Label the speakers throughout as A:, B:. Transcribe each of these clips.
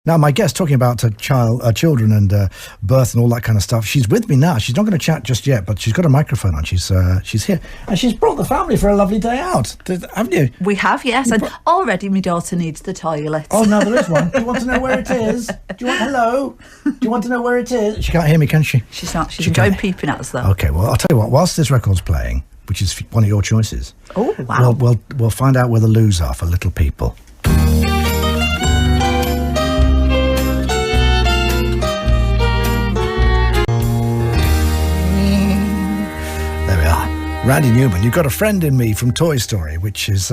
A: Now, my guest, talking about children and birth and all that kind of stuff, she's with me now. She's not going to chat just yet, but she's got a microphone on. She's here. And she's brought the family for a lovely day out. Haven't you?
B: We have, yes. And already my daughter needs the toilet.
A: Oh, no, there is one. Do you want to know where it is? Hello? Do you want to know where it is? She can't hear me, can she?
B: She's not. She's enjoying peeping at us, though.
A: OK, well, I'll tell you what. Whilst this record's playing, which is one of your choices...
B: Oh, wow.
A: We'll find out where the loos are for little people. Randy Newman, you've got a friend in me from Toy Story, which is,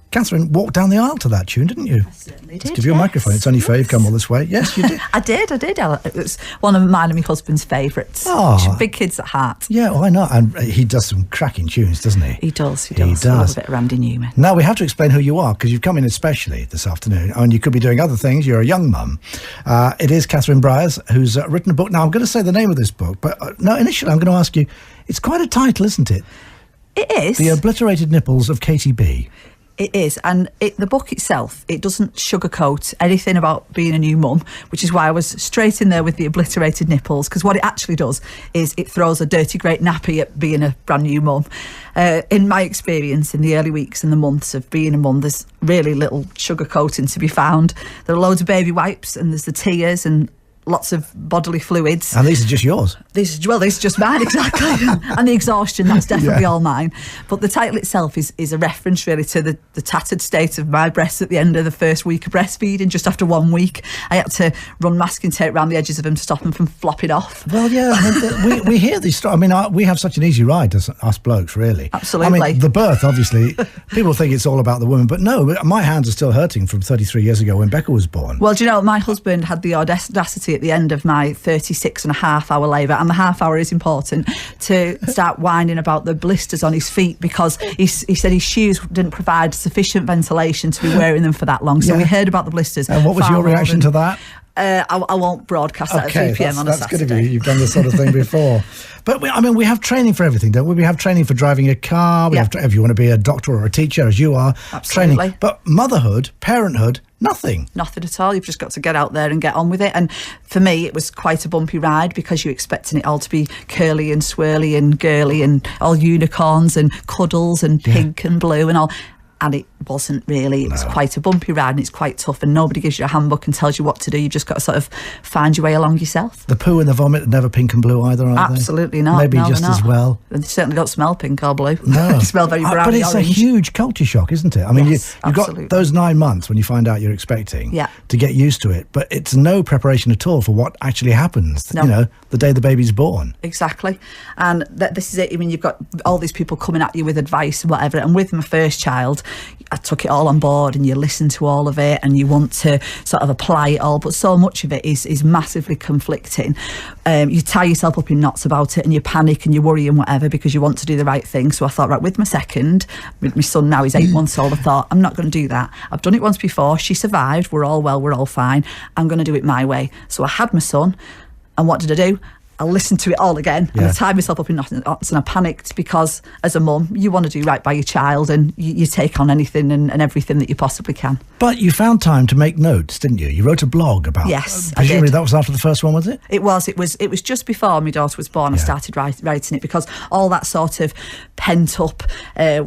A: Catherine walked down the aisle to that tune, didn't you?
B: I certainly did.
A: Let's give you a microphone. It's only fair you've come all this way. Yes, you did.
B: I did. It was one of mine and my husband's favourites.
A: Oh.
B: Big kids at heart.
A: Yeah, why not? And he does some cracking tunes, doesn't he?
B: He does.
A: He does.
B: I love a bit of Randy Newman.
A: Now, we have to explain who you are, because you've come in especially this afternoon, and you could be doing other things. You're a young mum. It is Catherine Bryars, who's written a book. Now, I'm going to say the name of this book, but no, initially I'm going to ask you, it's quite a title, isn't it?
B: It is.
A: The Obliterated Nipples of Katie B.
B: It is, and the book itself, it doesn't sugarcoat anything about being a new mum, which is why I was straight in there with the obliterated nipples, because what it actually does is it throws a dirty great nappy at being a brand new mum. In my experience, in the early weeks and the months of being a mum, there's really little sugarcoating to be found. There are loads of baby wipes, and there's the tears and lots of bodily fluids.
A: And these are just yours?
B: These are just mine, exactly. And the exhaustion, that's definitely all mine. But the title itself is a reference really to the tattered state of my breasts at the end of the first week of breastfeeding. Just after 1 week, I had to run masking tape around the edges of them to stop them from flopping off.
A: Well, yeah, I mean, we hear these stories. I mean, we have such an easy ride as us blokes, really.
B: Absolutely.
A: I mean, the birth, obviously, people think it's all about the woman, but no, my hands are still hurting from 33 years ago when Becca was born.
B: Well, do you know, my husband had the audacity at the end of my 36.5-hour labour, and the half hour is important, to start whining about the blisters on his feet, because he said his shoes didn't provide sufficient ventilation to be wearing them for that long. So we heard about the blisters.
A: And what was your reaction to that?
B: I won't broadcast that at 3 p.m. on a Saturday.
A: That's good of you. You've done this sort of thing before. But we have training for everything, don't we? We have training for driving a car. We have if you want to be a doctor or a teacher, as you are.
B: Absolutely.
A: Training. But motherhood, parenthood, nothing.
B: Nothing at all. You've just got to get out there and get on with it. And for me, it was quite a bumpy ride, because you're expecting it all to be curly and swirly and girly and all unicorns and cuddles and pink and blue and all. And it wasn't really. It was quite a bumpy ride, and it's quite tough, and nobody gives you a handbook and tells you what to do. You've just got to sort of find your way along yourself.
A: The poo and the vomit are never pink and blue either, are they?
B: Absolutely not.
A: Maybe just as well.
B: They certainly don't smell pink or blue.
A: No.
B: They smell very brown.
A: But it's
B: orange.
A: a huge culture shock, isn't it? I mean,
B: yes,
A: you've got those 9 months when you find out you're expecting to get used to it, but it's no preparation at all for what actually happens, you know, the day the baby's born.
B: Exactly. And this is it. I mean, you've got all these people coming at you with advice and whatever, and with my first child, I took it all on board, and you listen to all of it, and you want to sort of apply it all, but so much of it is massively conflicting. You tie yourself up in knots about it, and you panic and you worry and whatever, because you want to do the right thing. So I thought, right, with my second, with my son now, he's 8 months old, I thought, I'm not going to do that. I've done it once before. She survived. We're all well. We're all fine. I'm going to do it my way. So I had my son, and what did I do? I listened to it all again, and I tied myself up in knots, and I panicked, because as a mum, you want to do right by your child, and you take on anything and everything that you possibly can.
A: But you found time to make notes, didn't you? You wrote a blog about.
B: Yes,
A: presumably
B: I did.
A: That was after the first one, was it?
B: It was just before my daughter was born. I started writing it, because all that sort of pent up,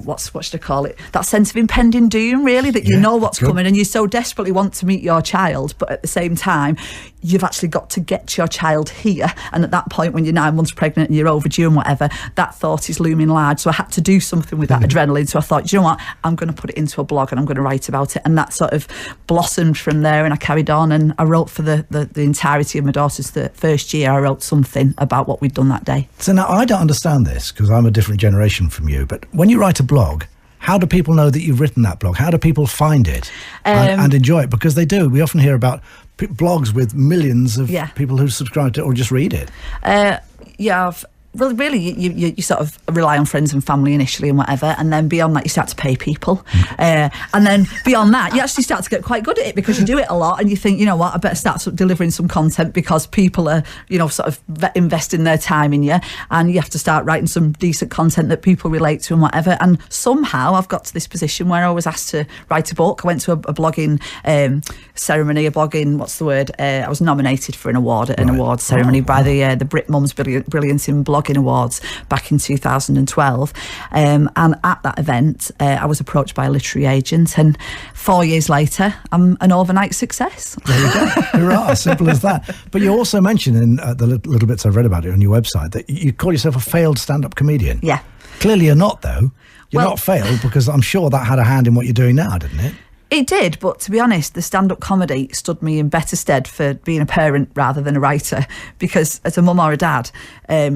B: what should I call it? That sense of impending doom, really, that you know what's coming, and you so desperately want to meet your child, but at the same time, you've actually got to get your child here. And at that point, when you're 9 months pregnant and you're overdue and whatever, that thought is looming large. So I had to do something with that adrenaline. So I thought, you know what, I'm going to put it into a blog, and I'm going to write about it. And that sort of blossomed from there, and I carried on, and I wrote for the entirety of my daughter's first year. I wrote something about what we'd done that day.
A: So now, I don't understand this, because I'm a different generation from you, but when you write a blog, how do people know that you've written that blog? How do people find it and enjoy it? Because they do. We often hear about blogs with millions of people who subscribe to it or just read it.
B: Well, really, you sort of rely on friends and family initially and whatever, and then beyond that, you start to pay people. And then beyond that, you actually start to get quite good at it because you do it a lot and you think, you know what, I better start delivering some content because people are, you know, sort of investing their time in you, and you have to start writing some decent content that people relate to and whatever. And somehow I've got to this position where I was asked to write a book. I went to a blogging ceremony, I was nominated for an award at an awards ceremony by the Brit Mums Brilliance in Blogging Awards back in 2012, and at that event I was approached by a literary agent, and 4 years later I'm an overnight success.
A: There you go. Hurrah, simple as that. But you also mentioned in the little bits I've read about it on your website that you call yourself a failed stand-up comedian.
B: Yeah.
A: Clearly you're not, though. You're not failed, because I'm sure that had a hand in what you're doing now, didn't it?
B: It did, but to be honest, the stand-up comedy stood me in better stead for being a parent rather than a writer, because as a mum or a dad,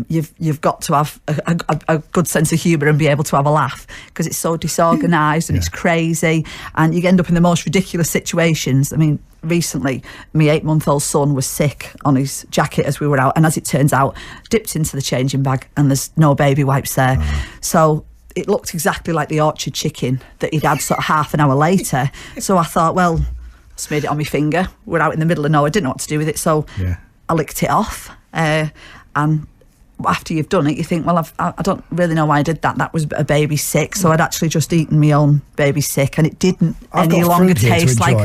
B: you've got to have a good sense of humour and be able to have a laugh, because it's so disorganised and it's crazy, and you end up in the most ridiculous situations. I mean, recently, my 8-month-old son was sick on his jacket as we were out, and as it turns out, dipped into the changing bag and there's no baby wipes there. So it looked exactly like the orchard chicken that he'd had sort of half an hour later. So I thought, well, I smeared it on my finger. We're out in the middle of nowhere, I didn't know what to do with it, so I licked it off. And after you've done it, you think, well, I don't really know why I did that. That was a baby sick, so I'd actually just eaten my own baby sick, and it didn't any longer taste like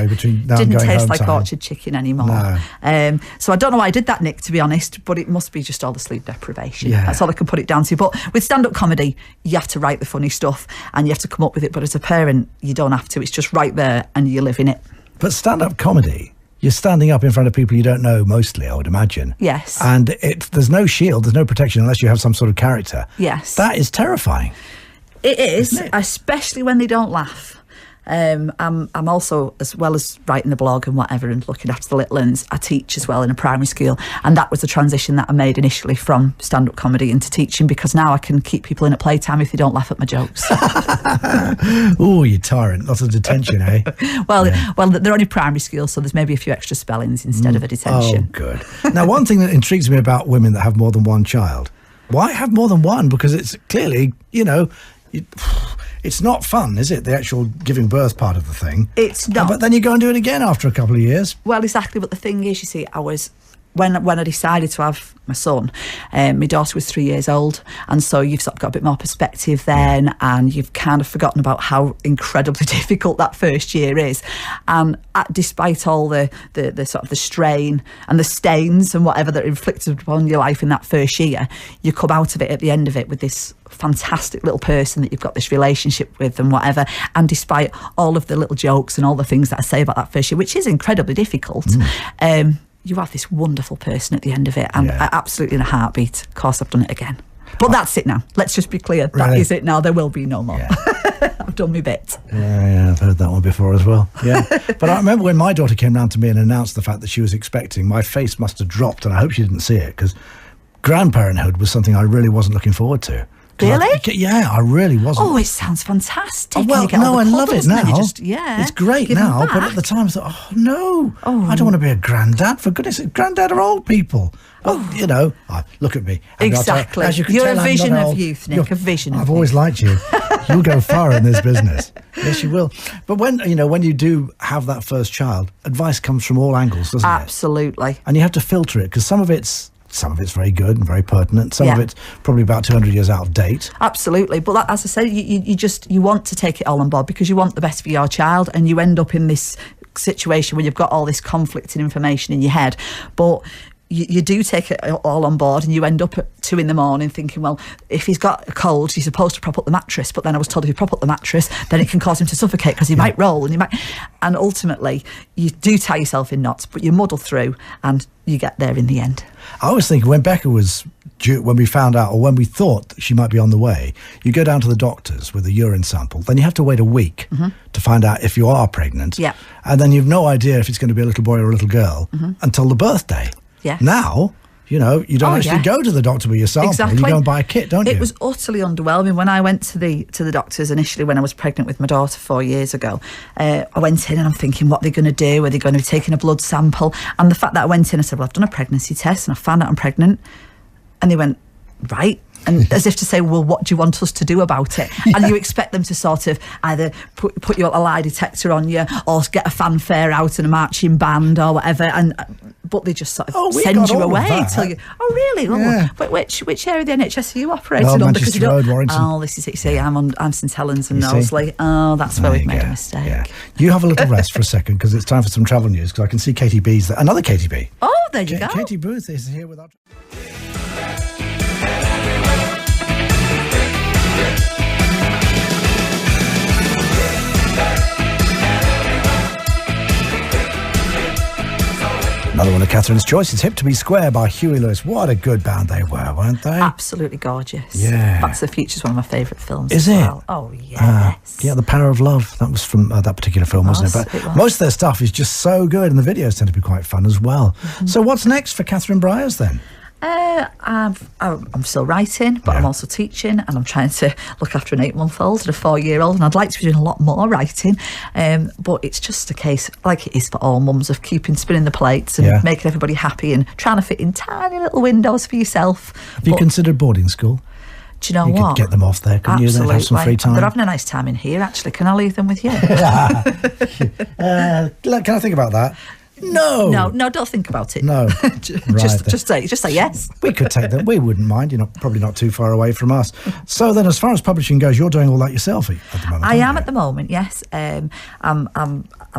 B: orchard chicken anymore. No. So I don't know why I did that, Nick, to be honest, but it must be just all the sleep deprivation. That's all I can put it down to. But with stand-up comedy, you have to write the funny stuff and you have to come up with it, but as a parent, you don't have to. It's just right there and you live in it.
A: But stand-up comedy, you're standing up in front of people you don't know, mostly, I would imagine.
B: Yes.
A: And there's no shield, there's no protection unless you have some sort of character.
B: Yes.
A: That is terrifying.
B: It is, especially when they don't laugh. I'm also, as well as writing the blog and whatever and looking after the little ones, I teach as well in a primary school, and that was the transition that I made initially from stand-up comedy into teaching, because now I can keep people in at playtime if they don't laugh at my jokes.
A: Oh, you tyrant. Lots of detention, eh?
B: Well, they're only primary school, so there's maybe a few extra spellings instead of a detention.
A: Oh, good. Now, one thing that intrigues me about women that have more than one child, why have more than one? Because it's clearly, it's not fun, is it? The actual giving birth part of the thing.
B: It's not.
A: But then you go and do it again after a couple of years.
B: Well, exactly. But the thing is, you see, when I decided to have my son, my daughter was 3 years old, and so you've sort of got a bit more perspective then, and you've kind of forgotten about how incredibly difficult that first year is. And despite all the sort of the strain and the stains and whatever that are inflicted upon your life in that first year, you come out of it at the end of it with this fantastic little person that you've got this relationship with and whatever. And despite all of the little jokes and all the things that I say about that first year, which is incredibly difficult, you have this wonderful person at the end of it, and absolutely in a heartbeat, of course I've done it again. But that's it now. Let's just be clear. That is it now. There will be no more. I've done my bit.
A: Yeah, I've heard that one before as well. Yeah. But I remember when my daughter came round to me and announced the fact that she was expecting, my face must have dropped, and I hope she didn't see it, because grandparenthood was something I really wasn't looking forward to.
B: Really?
A: I really wasn't.
B: Oh, it sounds fantastic.
A: Oh, well, no, I love it now.
B: It's
A: great now, but at the time I thought, I don't want to be a granddad. For goodness sake, granddad are old people. Well, look at me.
B: Exactly. You're a vision of youth, Nick, a vision of youth.
A: I've always liked you. You'll go far in this business. Yes, you will. But when you do have that first child, advice comes from all angles, doesn't it?
B: Absolutely.
A: And you have to filter it, because some of it's very good and very pertinent. Some of it's probably about 200 years out of date.
B: Absolutely. But as I said, you want to take it all on board because you want the best for your child, and you end up in this situation where you've got all this conflicting information in your head. But you do take it all on board, and you end up at 2 a.m. thinking, well, if he's got a cold, he's supposed to prop up the mattress. But then I was told if you prop up the mattress, then it can cause him to suffocate because he might roll, and ultimately you do tie yourself in knots, but you muddle through and you get there in the end.
A: I was thinking when Becca was due, when we found out, or when we thought that she might be on the way, you go down to the doctors with a urine sample, then you have to wait a week to find out if you are pregnant.
B: Yeah.
A: And then you've no idea if it's going to be a little boy or a little girl until the birthday.
B: Yeah.
A: Now, you don't actually go to the doctor with your sample.
B: Exactly.
A: You go and buy a kit, don't you?
B: It was utterly underwhelming. When I went to the doctors initially when I was pregnant with my daughter 4 years ago, I went in and I'm thinking, what are they going to do? Are they going to be taking a blood sample? And the fact that I went in, I said, well, I've done a pregnancy test and I found out I'm pregnant. And they went, right, and as if to say, well, what do you want us to do about it? And you expect them to sort of either put your lie detector on you or get a fanfare out and a marching band or whatever, but they just sort of send you away. Tell you, oh really? Well, but which area of the NHS are you operating on?
A: Manchester
B: Because you don't.
A: Road, Warrington.
B: Oh, this is it. See, I'm St Helens and Knowsley. Oh, that's where we've made a mistake.
A: Yeah. You have a little rest for a second because it's time for some travel news. Because I can see Katie B's there. Another Katie B.
B: Oh, there you go.
A: Katie Booth is here with our. Another one of Catherine's choices, Hip to Be Square by Huey Lewis. What a good band they were, weren't they?
B: Absolutely gorgeous.
A: Yeah.
B: Back to the Future is one of my favourite films.
A: Is it?
B: Well. Oh, yes.
A: Yeah, The Power of Love. That was from that particular film, wasn't it? But most of their stuff is just so good, and the videos tend to be quite fun as well. Mm-hmm. So what's next for Catherine Bryars then? I'm still writing, but I'm also teaching, and I'm trying to look after an 8-month-old and a 4-year-old, and I'd like to be doing a lot more writing, but it's just a case, like it is for all mums, of spinning the plates and making everybody happy and trying to fit in tiny little windows for yourself. Have you consideed boarding school?
B: Do you know
A: what? You could get them off there, couldn't you? Then have some free time.
B: They're having a nice time in here, actually. Can I leave them with you?
A: Can I think about that? No,
B: don't think about it.
A: No,
B: just say yes.
A: We could take them. We wouldn't mind. You're probably not too far away from us. So then, as far as publishing goes, you're doing all that yourself at the moment.
B: I am at the moment. Yes, I'm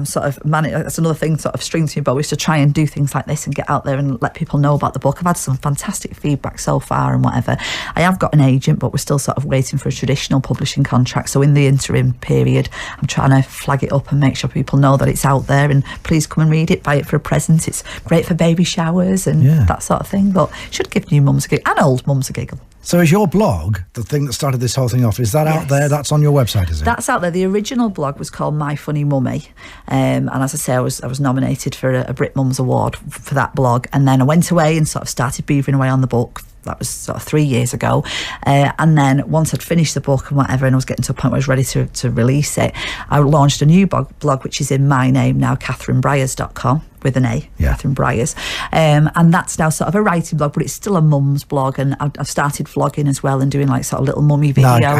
B: sort of that's another thing, sort of string to my bow, is to try and do things like this and get out there and let people know about the book. I've had some fantastic feedback so far and whatever. I have got an agent, but we're still sort of waiting for a traditional publishing contract. So in the interim period, I'm trying to flag it up and make sure people know that it's out there, and please come and read it. Buy it for a present. It's great for baby showers and that sort of thing, but should give new mums a giggle and old mums a giggle.
A: So is your blog, the thing that started this whole thing off, is that out there? That's on your website, is it?
B: That's out there. The original blog was called My Funny Mummy, and as I say, I was nominated for a Brit Mums Award for that blog, and then I went away and sort of started beavering away on the book. That was sort of 3 years ago, and then once I'd finished the book and whatever, and I was getting to a point where I was ready to release it, I launched a new blog which is in my name now, CatherineBryars.com with an A, Catherine Bryars, and that's now sort of a writing blog, but it's still a mum's blog, and I've started vlogging as well and doing like sort of little mummy videos.
A: No,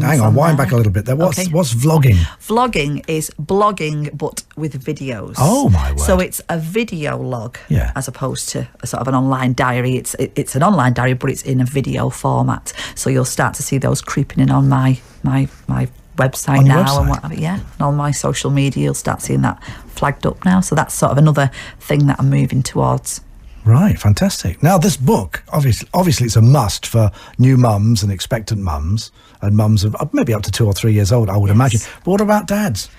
A: hang on, wind back a little bit there. What's vlogging?
B: Vlogging is blogging but with videos.
A: Oh my word!
B: So it's a video log as opposed to a sort of an online diary. It's an online diary, but it's in a video format. So you'll start to see those creeping in on my website
A: on
B: now and whatever, and on my social media you'll start seeing that flagged up now. So that's sort of another thing that I'm moving towards.
A: Right, fantastic. Now this book, obviously it's a must for new mums and expectant mums and mums of maybe up to 2 or 3 years old, I would imagine. But what about dads?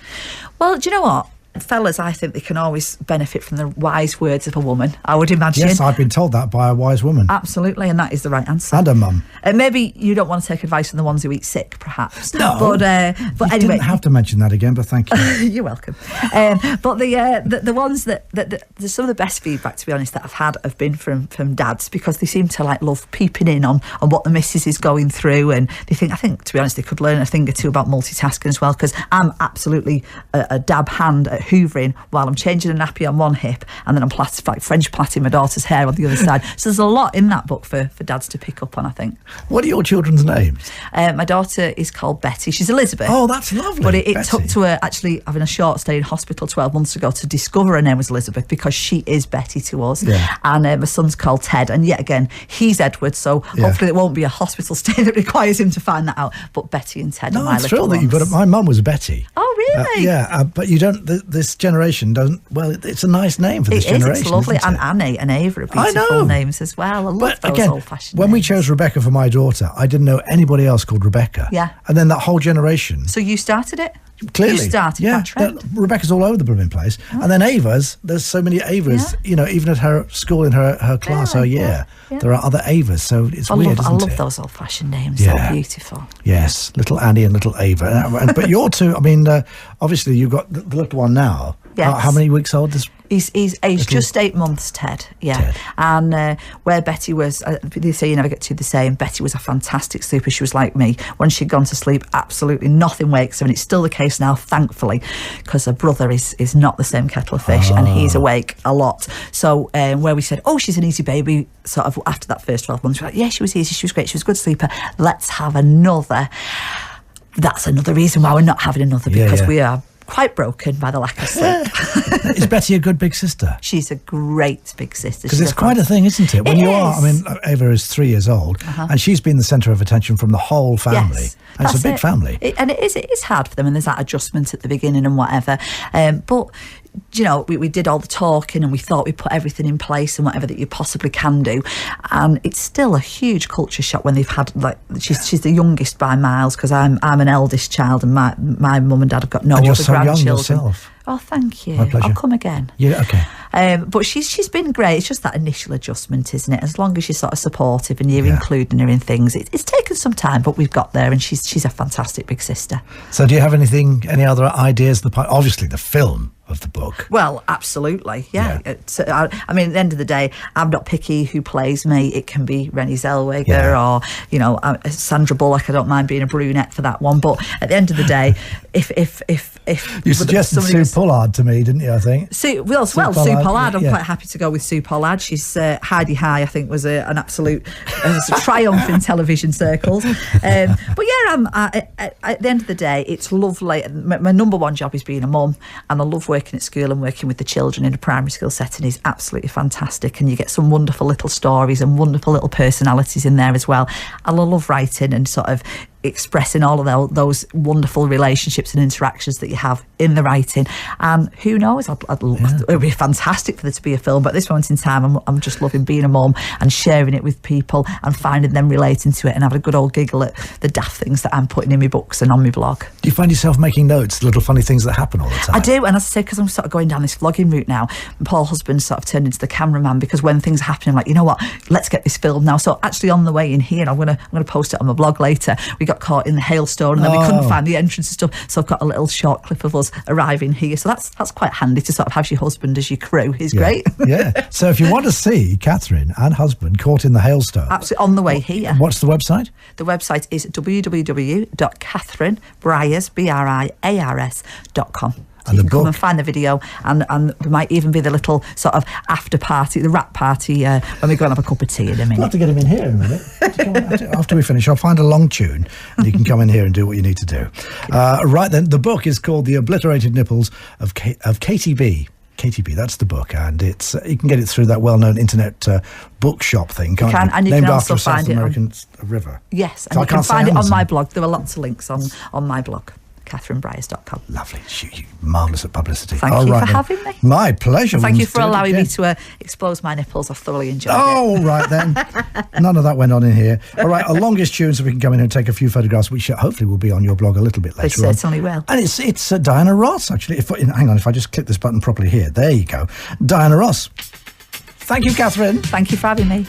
B: Well, do you know what? Fellas, I think they can always benefit from the wise words of a woman, I would imagine.
A: Yes, I've been told that by a wise woman.
B: Absolutely, and that is the right answer.
A: And a mum.
B: Maybe you don't want to take advice from the ones who eat sick, perhaps.
A: No,
B: but
A: you
B: anyway,
A: didn't have to mention that again, but thank you.
B: You're welcome. But the ones that some of the best feedback, to be honest, that I've had have been from dads, because they seem to like love peeping in on what the missus is going through, and I think to be honest, they could learn a thing or two about multitasking as well, because I'm absolutely a dab hand at hoovering while I'm changing a nappy on one hip, and then I'm French plaiting my daughter's hair on the other side. So there's a lot in that book for dads to pick up on, I think.
A: What are your children's names?
B: My daughter is called Betty. She's Elizabeth.
A: Oh, that's lovely.
B: But it took to her actually having a short stay in hospital 12 months ago to discover her name was Elizabeth, because she is Betty to us. Yeah. And my son's called Ted, and yet again he's Edward, so hopefully it won't be a hospital stay that requires him to find that out. But Betty and Ted are my little ones.
A: That you've got it. My mum was Betty.
B: Oh really?
A: But you don't. This generation doesn't. Well, it's a nice name for this generation.
B: It's lovely, and Annie and Ava are beautiful names as well. I love those old-fashioned
A: when
B: names.
A: we chose Rebecca for my daughter, I didn't know anybody else called Rebecca.
B: Yeah.
A: And then that whole generation.
B: So you started it?
A: Clearly.
B: You started that trend.
A: Rebecca's all over the blooming place. Oh. And then Ava's, there's so many Avas, even at her school, in her class, her year, there are other Avas, so it's weird, isn't it?
B: I love those old-fashioned names, they're beautiful.
A: Yes, little Annie and little Ava. But you're two, obviously you've got the little one now.
B: Yes.
A: How many weeks old?
B: He's just 8 months, Ted. Yeah.
A: Ted.
B: And where Betty was, they say you never get two the same. Betty was a fantastic sleeper. She was like me. When she'd gone to sleep, absolutely nothing wakes her, and it's still the case now, thankfully, because her brother is not the same kettle of fish, and he's awake a lot. So where we said, oh, she's an easy baby, sort of after that first 12 months, we're like, yeah, she was easy, she was great, she was a good sleeper. Let's have another. That's another reason why we're not having another, because we are quite broken by the lack of sleep.
A: Is Betty a good big sister?
B: She's a great big sister.
A: Because it's quite a thing, isn't it? When I mean, Ava is 3 years old, and she's been the centre of attention from the whole family.
B: Yes,
A: and it's a big family.
B: It is hard for them, and there's that adjustment at the beginning and whatever. But you know, we did all the talking, and we thought we put everything in place and whatever that you possibly can do. And it's still a huge culture shock when they've had, like, she's the youngest by miles, because I'm an eldest child, and my mum and dad have got no other grandchildren.
A: Young yourself.
B: Oh, thank you.
A: My pleasure.
B: I'll come again.
A: Yeah, okay.
B: But she's been great. It's just that initial adjustment, isn't it? As long as you're sort of supportive and you're including her in things, it's taken some time, but we've got there, and she's a fantastic big sister.
A: So do you have any other ideas? Obviously the film of the book.
B: Well, absolutely, yeah. I mean, at the end of the day, I'm not picky who plays me. It can be Renée Zellweger or, you know, Sandra Bullock. I don't mind being a brunette for that one. But at the end of the day, if
A: you suggested Sue Pollard to me, didn't you? I think
B: Sue Pollard. I'm quite happy to go with Sue Pollard. She's Heidi High. I think was an absolute triumph in television circles. But yeah, at the end of the day, it's lovely. My number one job is being a mum, and I love working at school, and working with the children in a primary school setting is absolutely fantastic, and you get some wonderful little stories and wonderful little personalities in there as well. And I love writing and sort of expressing all of those wonderful relationships and interactions that you have in the writing. And who knows, it would be fantastic for there to be a film, but at this moment in time I'm just loving being a mum and sharing it with people and finding them relating to it and having a good old giggle at the daft things that I'm putting in my books and on my blog.
A: Do you find yourself making notes, little funny things that happen all the time?
B: I do, and as I say, because I'm sort of going down this vlogging route now, Paul Husband sort of turned into the cameraman, because when things are happening, I'm like, you know what, let's get this filmed now. So actually on the way in here, I'm gonna post it on my blog later, we got caught in the hailstorm, and then we couldn't find the entrance and stuff, so I've got a little short clip of us arriving here. So that's quite handy to sort of have your husband as your crew. He's great.
A: Yeah. So if you want to see Catherine and husband caught in the hailstorm,
B: absolutely, on the way here.
A: What's the website?
B: The website is www.catherinebriars.com. So you can come and find the video, and there might even be the little sort of after party, the wrap party, when we go and have a cup of tea in a minute.
A: I'll have to get him in here in a minute. After we finish, I'll find a long tune, and you can come in here and do what you need to do. Right then, the book is called The Obliterated Nipples of KTB. KTB, that's the book, and it's you can get it through that well-known internet bookshop thing, can't you?
B: And you
A: named
B: can
A: after
B: also
A: a
B: find
A: South American river.
B: Yes, and you can find it on my blog. There are lots of links on my blog, catherinebriars.com.
A: Lovely. You marvellous at publicity.
B: Thank you for having me.
A: My pleasure.
B: Thank you for allowing me to expose my nipples. I've thoroughly enjoyed it.
A: Oh, right then. None of that went on in here. All right, a longest tune, so we can come in and take a few photographs, which hopefully will be on your blog a little bit later on.
B: It certainly will.
A: And it's Diana Ross, actually. Hang on, if I just click this button properly here. There you go. Diana Ross. Thank you, Catherine.
B: Thank you for having me.